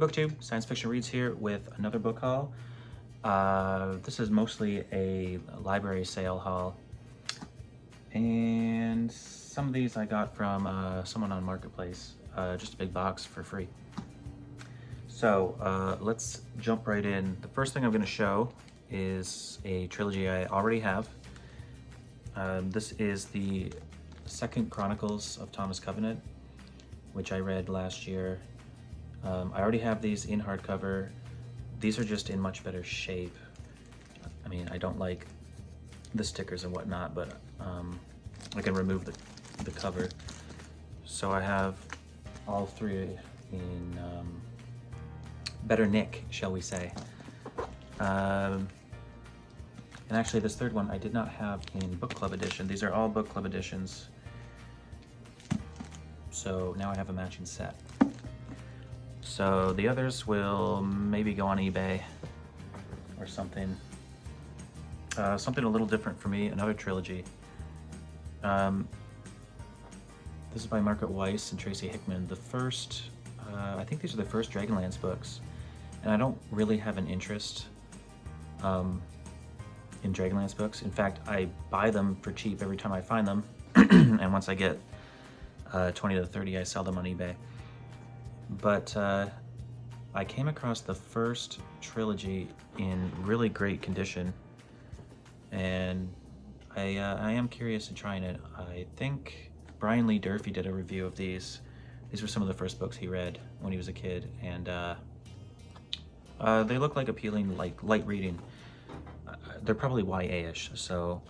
Booktube, Science Fiction Reads here with another book haul. This is mostly a library sale haul, and some of these I got from someone on Marketplace, just a big box for free. So let's jump right in. The first thing I'm going to show is a trilogy I already have. This is the Second Chronicles of Thomas Covenant, which I read last year. I already have these in hardcover. These are just in much better shape. I mean, I don't like the stickers and whatnot, but I can remove the cover. So I have all three in better nick, shall we say. And actually this third one I did not have in book club edition. These are all book club editions. So now I have a matching set. So the others will maybe go on eBay or something. Something a little different for me, another trilogy. This is by Margaret Weiss and Tracy Hickman. The first, I think these are the first Dragonlance books. And I don't really have an interest in Dragonlance books. In fact, I buy them for cheap every time I find them. And once I get 20 to 30, I sell them on eBay. But I came across the first trilogy in really great condition, and I am curious in trying it. I think Brian Lee Durfee did a review of these. These were some of the first books he read when he was a kid, and they look like appealing, like light reading. They're probably YA-ish, so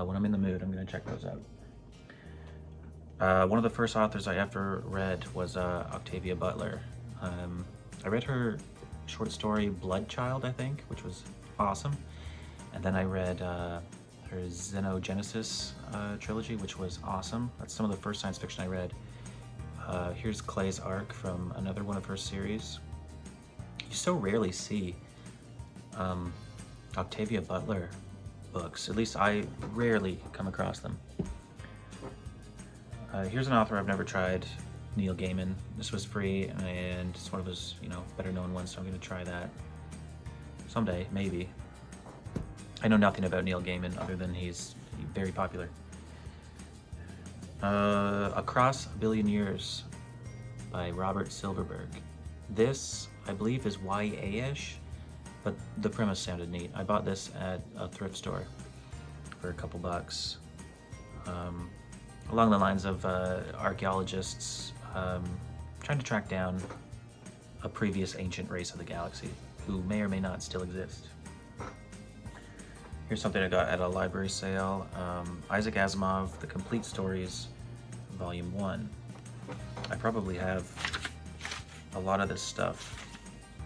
when I'm in the mood, I'm gonna check those out. One of the first authors I ever read was Octavia Butler. I read her short story Blood Child, I think, which was awesome. And then I read her Xenogenesis trilogy, which was awesome. That's some of the first science fiction I read. Here's Clay's Ark from another one of her series. You so rarely see Octavia Butler books. At least I rarely come across them. Here's an author I've never tried, Neil Gaiman. This was free, and it's one of his, better known ones, so I'm gonna try that someday, maybe. I know nothing about Neil Gaiman other than he's very popular. Across a Billion Years by Robert Silverberg. This, I believe, is YA-ish, but the premise sounded neat. I bought this at a thrift store for a couple bucks. Along the lines of archaeologists trying to track down a previous ancient race of the galaxy who may or may not still exist. Here's something I got at a library sale. Isaac Asimov, The Complete Stories, Volume 1. I probably have a lot of this stuff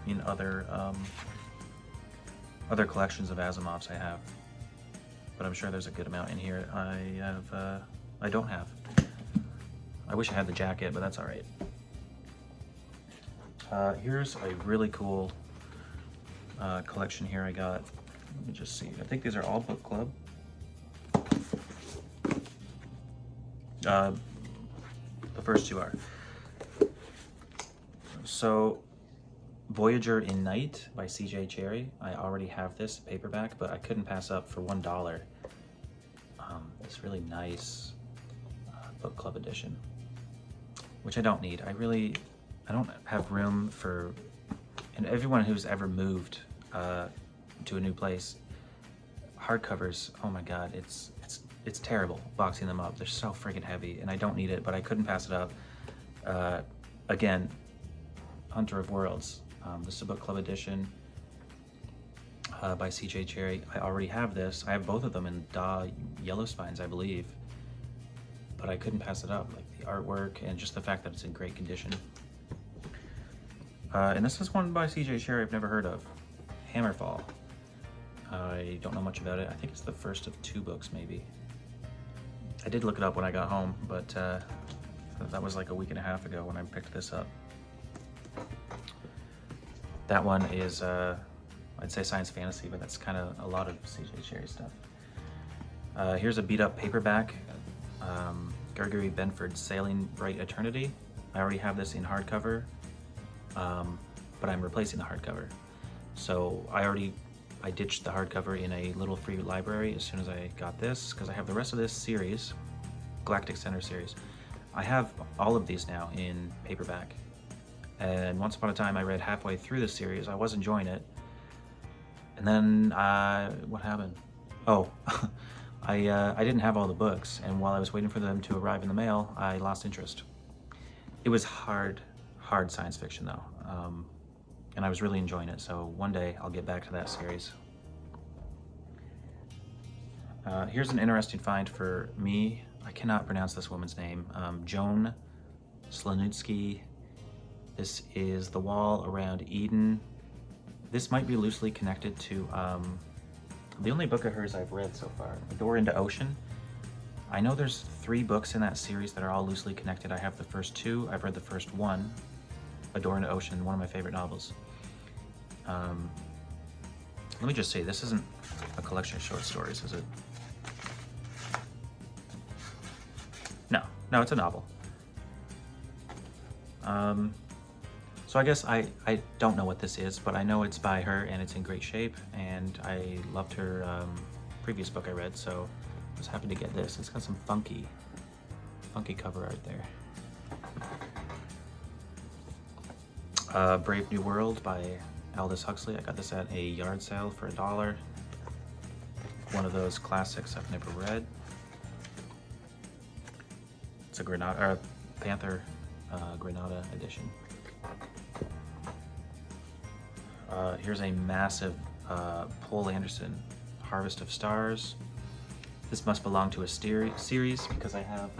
in other collections of Asimovs I have, but I'm sure there's a good amount in here I don't have. I wish I had the jacket, but that's all right. Here's a really cool collection here I got. Let me just see. I think these are all book club. The first two are. So, Voyager in Night by C.J. Cherryh. I already have this paperback, but I couldn't pass up for $1. It's really nice book club edition, which I don't need. I don't have room for, and everyone who's ever moved to a new place, hardcovers, oh my god, it's terrible boxing them up. They're so freaking heavy, and I don't need it, but I couldn't pass it up. Again, Hunter of Worlds. This is a book club edition by C.J. Cherryh. I already have this. I have both of them in Yellow Spines, I believe. But I couldn't pass it up, like the artwork and just the fact that it's in great condition. And this is one by C.J. Cherryh I've never heard of, Hammerfall. I don't know much about it. I think it's the first of 2 books, maybe. I did look it up when I got home, but that was like a week and a half ago when I picked this up. That one is, I'd say science fantasy, but that's kind of a lot of C.J. Cherryh stuff. Here's a beat up paperback. Gregory Benford's Sailing Bright Eternity. I already have this in hardcover. but I'm replacing the hardcover. So I ditched the hardcover in a little free library as soon as I got this, because I have the rest of this series, Galactic Center series. I have all of these now in paperback. And once upon a time I read halfway through the series. I was enjoying it. And then, what happened? Oh, I didn't have all the books, and while I was waiting for them to arrive in the mail, I lost interest. It was hard science fiction though, and I was really enjoying it, so one day I'll get back to that series. Here's an interesting find for me. I cannot pronounce this woman's name. Joan Slanutsky. This is The Wall Around Eden. This might be loosely connected to the only book of hers I've read so far, A Door into Ocean. I know there's 3 books in that series that are all loosely connected. I have the first 2. I've read the first 1, A Door into Ocean, one of my favorite novels. Let me just say, this isn't a collection of short stories, is it? No, it's a novel. So I guess I don't know what this is, but I know it's by her and it's in great shape, and I loved her previous book I read, so I was happy to get this. It's got some funky cover art there. Brave New World by Aldous Huxley. I got this at a yard sale for $1. One of those classics I've never read. It's a Panther Granada edition. Here's a massive Poul Anderson, Harvest of Stars. This must belong to a series because I have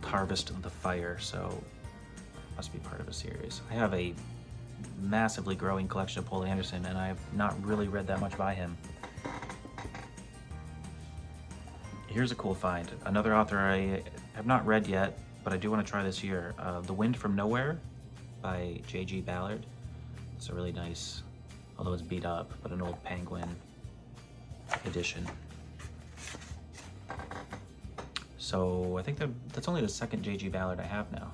Harvest of the Fire, so must be part of a series. I have a massively growing collection of Poul Anderson, and I have not really read that much by him. Here's a cool find. Another author I have not read yet, but I do want to try this year. The Wind from Nowhere by J.G. Ballard. It's a really nice, although it's beat up, but an old Penguin edition. So I think that's only the second J.G. Ballard I have now.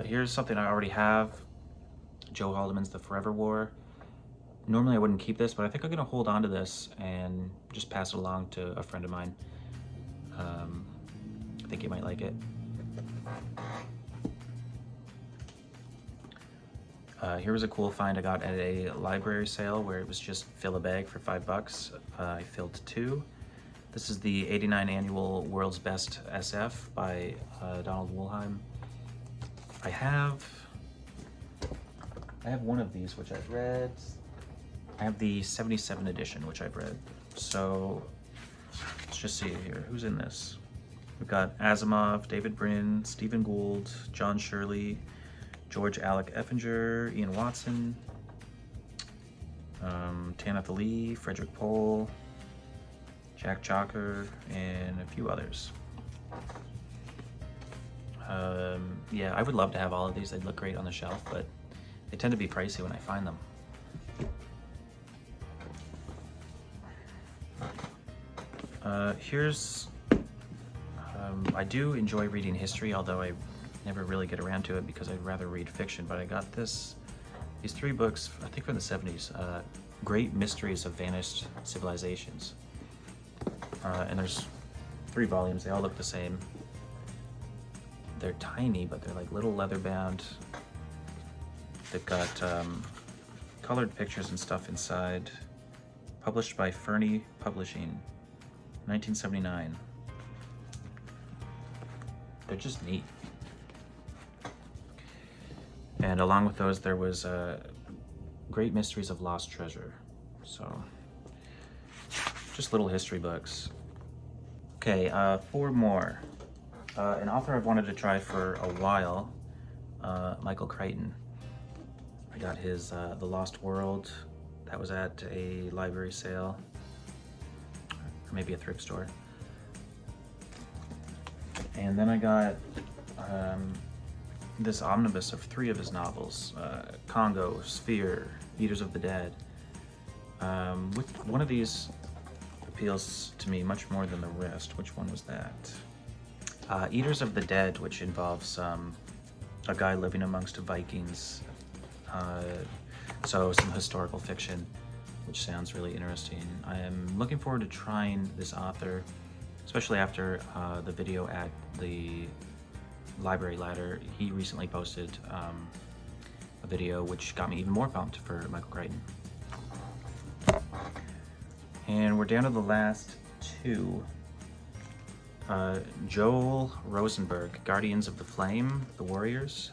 Here's something I already have. Joe Haldeman's The Forever War. Normally I wouldn't keep this, but I think I'm going to hold on to this and just pass it along to a friend of mine. I think he might like it. Here was a cool find I got at a library sale where it was just fill a bag for $5. I filled 2. This is the 89 Annual World's Best SF by Donald Wollheim. I have one of these which I've read. I have the 77 edition which I've read. So let's just see here. Who's in this? We've got Asimov, David Brin, Stephen Gould, John Shirley, George Alec Effinger, Ian Watson, Tanith Lee, Frederick Pohl, Jack Jocker, and a few others. Yeah, I would love to have all of these. They'd look great on the shelf, but they tend to be pricey when I find them. I do enjoy reading history, although I never really get around to it because I'd rather read fiction, but I got these 3 books, I think from the 70s, Great Mysteries of Vanished Civilizations. And there's 3 volumes, they all look the same. They're tiny, but they're like little leather bound. They've got colored pictures and stuff inside. Published by Fernie Publishing, 1979. They're just neat. And along with those, there was Great Mysteries of Lost Treasure. So, just little history books. Okay, 4 more. An author I've wanted to try for a while, Michael Crichton. I got his The Lost World. That was at a library sale, or maybe a thrift store. And then I got this omnibus of 3 of his novels, Congo, Sphere, Eaters of the Dead. One of these appeals to me much more than the rest. Which one was that? Eaters of the Dead, which involves a guy living amongst Vikings. So some historical fiction, which sounds really interesting. I am looking forward to trying this author, especially after the video at the Library Ladder. He recently posted a video which got me even more pumped for Michael Crichton. And we're down to the last two. Joel Rosenberg, Guardians of the Flame, The Warriors.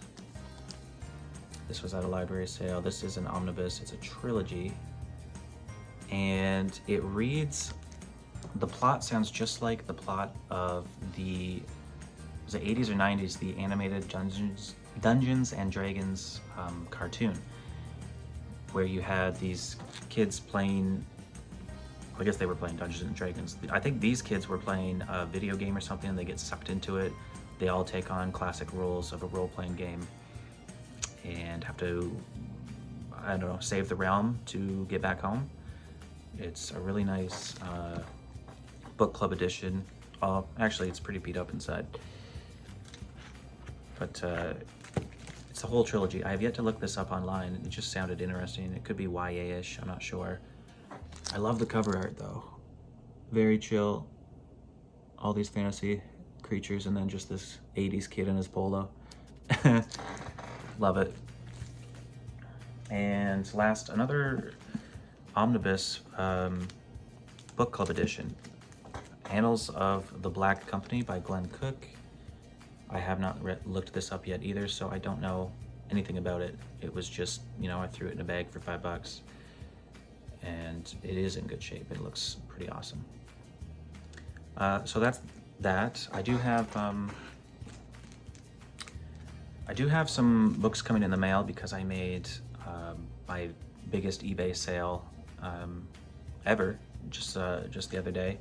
This was at a library sale. This is an omnibus. It's a trilogy. And it reads, the plot sounds just like the plot of was it 80s or 90s, the animated Dungeons and Dragons cartoon, where you had these kids playing, I guess they were playing Dungeons and Dragons. I think these kids were playing a video game or something, and they get sucked into it. They all take on classic roles of a role-playing game and have to, I don't know, save the realm to get back home. It's a really nice book club edition. Actually, it's pretty beat up inside. But it's a whole trilogy. I have yet to look this up online. It just sounded interesting. It could be YA-ish, I'm not sure. I love the cover art though. Very chill. All these fantasy creatures and then just this 80s kid in his polo. Love it. And last, another omnibus book club edition. Annals of the Black Company by Glenn Cook. I have not looked this up yet either, so I don't know anything about it. It was just, you know, I threw it in a bag for $5. And it is in good shape. It looks pretty awesome. So that's that. I do have some books coming in the mail because I made my biggest eBay sale ever just the other day.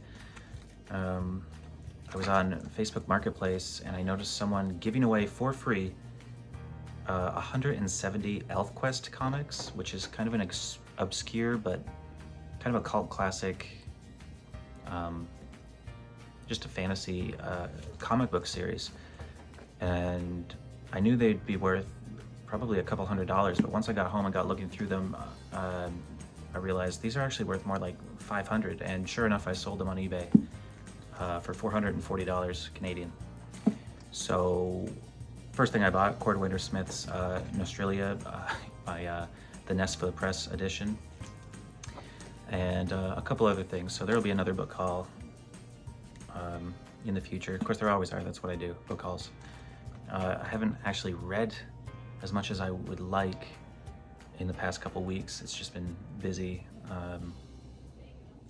I was on Facebook Marketplace and I noticed someone giving away for free 170 ElfQuest comics, which is kind of an obscure but kind of a cult classic, just a fantasy comic book series. And I knew they'd be worth probably a couple $100s, but once I got home and got looking through them, I realized these are actually worth more like $500, and sure enough, I sold them on eBay for $440 Canadian. So first thing I bought, Cord Wintersmith's Nostralia by the Nesfa Press edition, and a couple other things. So there'll be another book haul in the future. Of course, there always are. That's what I do, book hauls. I haven't actually read as much as I would like in the past couple weeks. It's just been busy.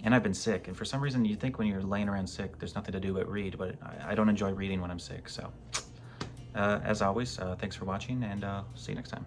And I've been sick, and for some reason you'd think when you're laying around sick there's nothing to do but read, but I don't enjoy reading when I'm sick. So as always, thanks for watching, and see you next time.